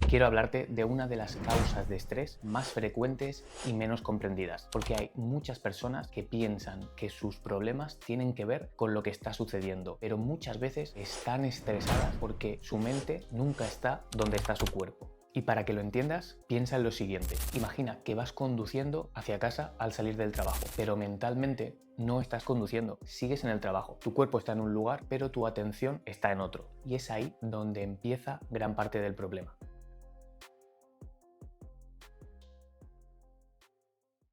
quiero hablarte de una de las causas de estrés más frecuentes y menos comprendidas, porque hay muchas personas que piensan que sus problemas tienen que ver con lo que está sucediendo, pero muchas veces están estresadas porque su mente nunca está donde está su cuerpo. Y para que lo entiendas, piensa en lo siguiente. Imagina que vas conduciendo hacia casa al salir del trabajo, pero mentalmente no estás conduciendo, sigues en el trabajo. Tu cuerpo está en un lugar, pero tu atención está en otro. Y es ahí donde empieza gran parte del problema.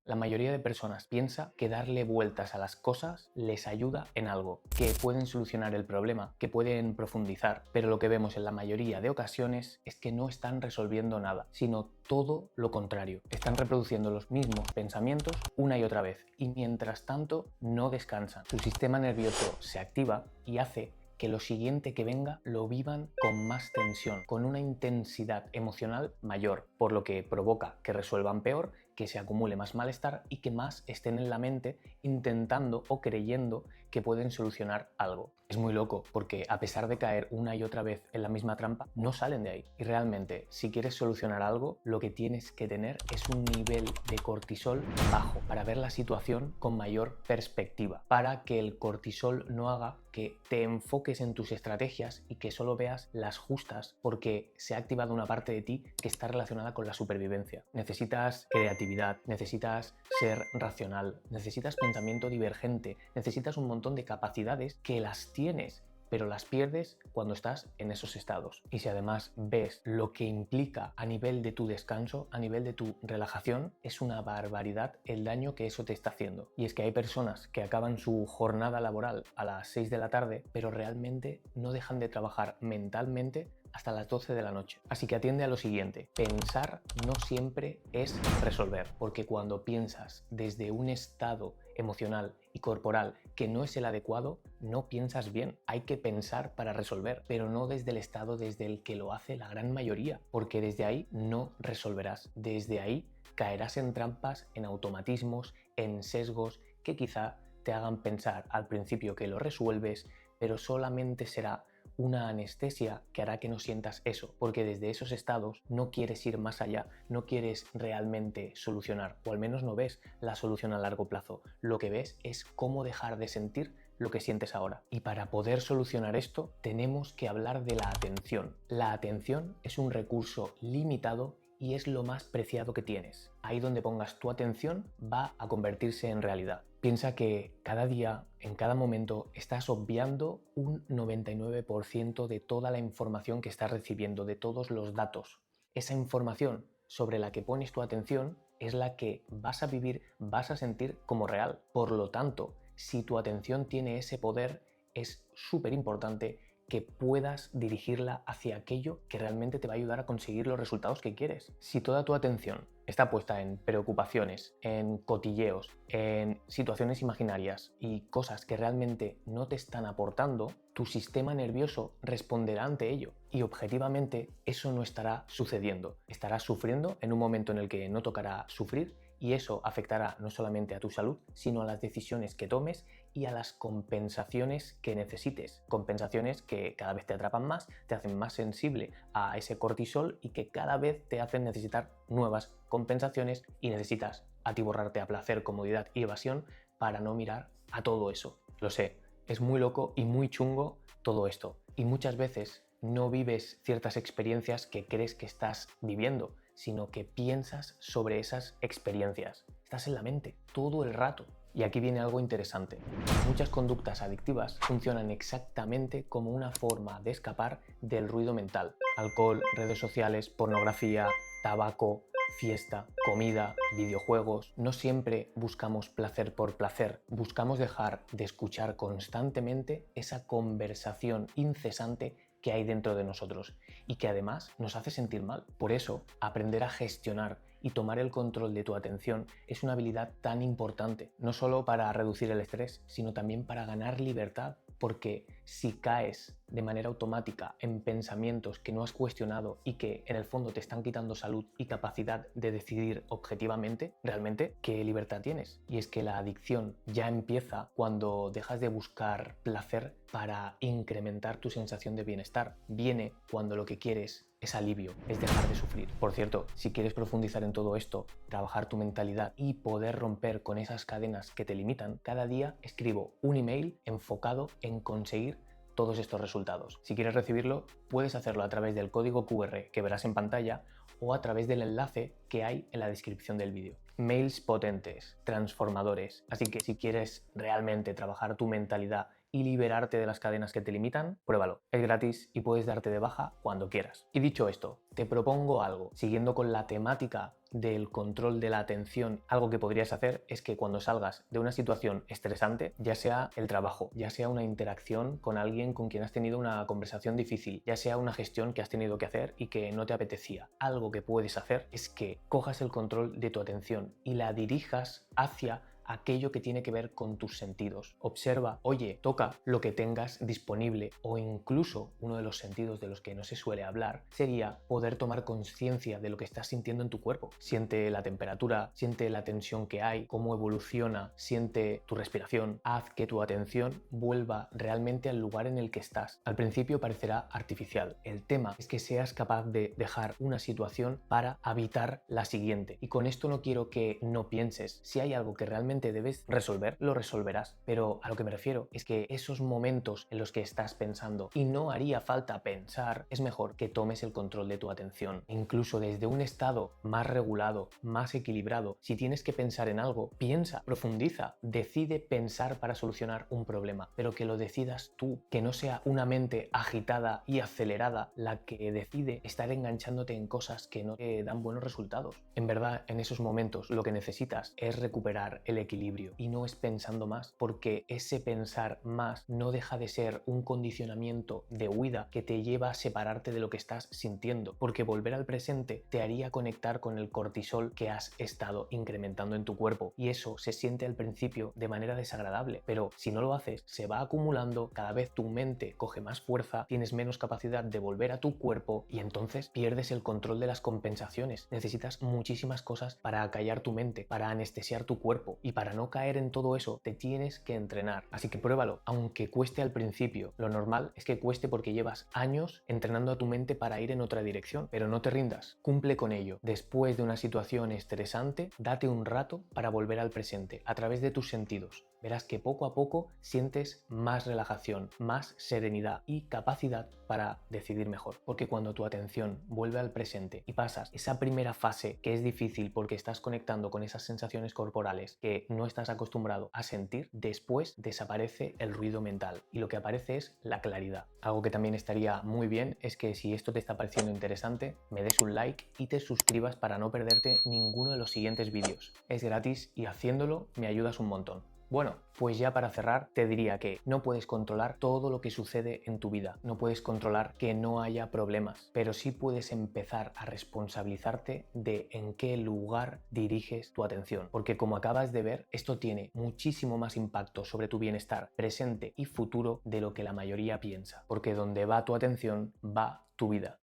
La mayoría de personas piensa que darle vueltas a las cosas les ayuda en algo, que pueden solucionar el problema, que pueden profundizar, pero lo que vemos en la mayoría de ocasiones es que no están resolviendo nada, sino todo lo contrario. Están reproduciendo los mismos pensamientos una y otra vez y mientras tanto no descansan. Su sistema nervioso se activa y hace que lo siguiente que venga lo vivan con más tensión, con una intensidad emocional mayor, por lo que provoca que resuelvan peor, que se acumule más malestar y que más estén en la mente intentando o creyendo que pueden solucionar algo. Es muy loco porque a pesar de caer una y otra vez en la misma trampa, no salen de ahí. Y realmente, si quieres solucionar algo, lo que tienes que tener es un nivel de cortisol bajo para ver la situación con mayor perspectiva, para que el cortisol no haga que te enfoques en tus estrategias y que solo veas las justas porque se ha activado una parte de ti que está relacionada con la supervivencia. Necesitas creatividad, necesitas ser racional, necesitas pensamiento divergente, necesitas un montón de capacidades que las tienes, pero las pierdes cuando estás en esos estados. Y si además ves lo que implica a nivel de tu descanso, a nivel de tu relajación, es una barbaridad el daño que eso te está haciendo. Y es que hay personas que acaban su jornada laboral a las 6 de la tarde, pero realmente no dejan de trabajar mentalmente hasta las 12 de la noche. Así que atiende a lo siguiente: pensar no siempre es resolver, porque cuando piensas desde un estado emocional y corporal que no es el adecuado, no piensas bien. Hay que pensar para resolver, pero no desde el estado desde el que lo hace la gran mayoría, porque desde ahí no resolverás. Desde ahí caerás en trampas, en automatismos, en sesgos que quizá te hagan pensar al principio que lo resuelves, pero solamente será una anestesia que hará que no sientas eso, porque desde esos estados no quieres ir más allá, no quieres realmente solucionar, o al menos no ves la solución a largo plazo. Lo que ves es cómo dejar de sentir lo que sientes ahora. Y para poder solucionar esto, tenemos que hablar de la atención. La atención es un recurso limitado y es lo más preciado que tienes. Ahí donde pongas tu atención va a convertirse en realidad. Piensa que cada día, en cada momento, estás obviando un 99% de toda la información que estás recibiendo, de todos los datos. Esa información sobre la que pones tu atención es la que vas a vivir, vas a sentir como real. Por lo tanto, si tu atención tiene ese poder, es súper importante que puedas dirigirla hacia aquello que realmente te va a ayudar a conseguir los resultados que quieres. Si toda tu atención está puesta en preocupaciones, en cotilleos, en situaciones imaginarias y cosas que realmente no te están aportando, tu sistema nervioso responderá ante ello y objetivamente eso no estará sucediendo. Estarás sufriendo en un momento en el que no tocará sufrir y eso afectará no solamente a tu salud, sino a las decisiones que tomes y a las compensaciones que necesites. Compensaciones que cada vez te atrapan más, te hacen más sensible a ese cortisol y que cada vez te hacen necesitar nuevas compensaciones y necesitas atiborrarte a placer, comodidad y evasión para no mirar a todo eso. Lo sé, es muy loco y muy chungo todo esto. Y muchas veces no vives ciertas experiencias que crees que estás viviendo, sino que piensas sobre esas experiencias. Estás en la mente todo el rato. Y aquí viene algo interesante. Muchas conductas adictivas funcionan exactamente como una forma de escapar del ruido mental. Alcohol, redes sociales, pornografía, tabaco, fiesta, comida, videojuegos. No siempre buscamos placer por placer. Buscamos dejar de escuchar constantemente esa conversación incesante que hay dentro de nosotros y que además nos hace sentir mal. Por eso, aprender a gestionar y tomar el control de tu atención es una habilidad tan importante, no solo para reducir el estrés, sino también para ganar libertad, porque si caes de manera automática en pensamientos que no has cuestionado y que en el fondo te están quitando salud y capacidad de decidir objetivamente, realmente, ¿qué libertad tienes? Y es que la adicción ya empieza cuando dejas de buscar placer para incrementar tu sensación de bienestar. Viene cuando lo que quieres es alivio, es dejar de sufrir. Por cierto, si quieres profundizar en todo esto, trabajar tu mentalidad y poder romper con esas cadenas que te limitan, cada día escribo un email enfocado en conseguir todos estos resultados. Si quieres recibirlo, puedes hacerlo a través del código QR que verás en pantalla o a través del enlace que hay en la descripción del vídeo. Mails potentes, transformadores. Así que si quieres realmente trabajar tu mentalidad y liberarte de las cadenas que te limitan, pruébalo. Es gratis y puedes darte de baja cuando quieras. Y dicho esto, te propongo algo. Siguiendo con la temática del control de la atención, algo que podrías hacer es que cuando salgas de una situación estresante, ya sea el trabajo, ya sea una interacción con alguien con quien has tenido una conversación difícil, ya sea una gestión que has tenido que hacer y que no te apetecía, algo que puedes hacer es que cojas el control de tu atención y la dirijas hacia aquello que tiene que ver con tus sentidos. Observa, oye, toca lo que tengas disponible, o incluso uno de los sentidos de los que no se suele hablar sería poder tomar conciencia de lo que estás sintiendo en tu cuerpo. Siente la temperatura, siente la tensión que hay, cómo evoluciona, siente tu respiración. Haz que tu atención vuelva realmente al lugar en el que estás. Al principio parecerá artificial. El tema es que seas capaz de dejar una situación para habitar la siguiente. Y con esto no quiero que no pienses. Si hay algo que realmente debes resolver, lo resolverás. Pero a lo que me refiero es que esos momentos en los que estás pensando y no haría falta pensar, es mejor que tomes el control de tu atención. Incluso desde un estado más regulado, más equilibrado, si tienes que pensar en algo, piensa, profundiza, decide pensar para solucionar un problema, pero que lo decidas tú, que no sea una mente agitada y acelerada la que decide estar enganchándote en cosas que no te dan buenos resultados. En verdad, en esos momentos lo que necesitas es recuperar el equilibrio y no es pensando más, porque ese pensar más no deja de ser un condicionamiento de huida que te lleva a separarte de lo que estás sintiendo, porque volver al presente te haría conectar con el cortisol que has estado incrementando en tu cuerpo, y eso se siente al principio de manera desagradable, pero si no lo haces se va acumulando, cada vez tu mente coge más fuerza, tienes menos capacidad de volver a tu cuerpo y entonces pierdes el control de las compensaciones. Necesitas muchísimas cosas para acallar tu mente, para anestesiar tu cuerpo, y para no caer en todo eso te tienes que entrenar. Así que pruébalo, aunque cueste al principio. Lo normal es que cueste porque llevas años entrenando a tu mente para ir en otra dirección, pero no te rindas, cumple con ello. Después de una situación estresante, date un rato para volver al presente a través de tus sentidos. Verás que poco a poco sientes más relajación, más serenidad y capacidad para decidir mejor. Porque cuando tu atención vuelve al presente y pasas esa primera fase que es difícil porque estás conectando con esas sensaciones corporales que no estás acostumbrado a sentir, después desaparece el ruido mental y lo que aparece es la claridad. Algo que también estaría muy bien es que si esto te está pareciendo interesante, me des un like y te suscribas para no perderte ninguno de los siguientes vídeos. Es gratis y haciéndolo me ayudas un montón. Bueno, pues ya para cerrar te diría que no puedes controlar todo lo que sucede en tu vida, no puedes controlar que no haya problemas, pero sí puedes empezar a responsabilizarte de en qué lugar diriges tu atención, porque como acabas de ver, esto tiene muchísimo más impacto sobre tu bienestar presente y futuro de lo que la mayoría piensa, porque donde va tu atención va tu vida.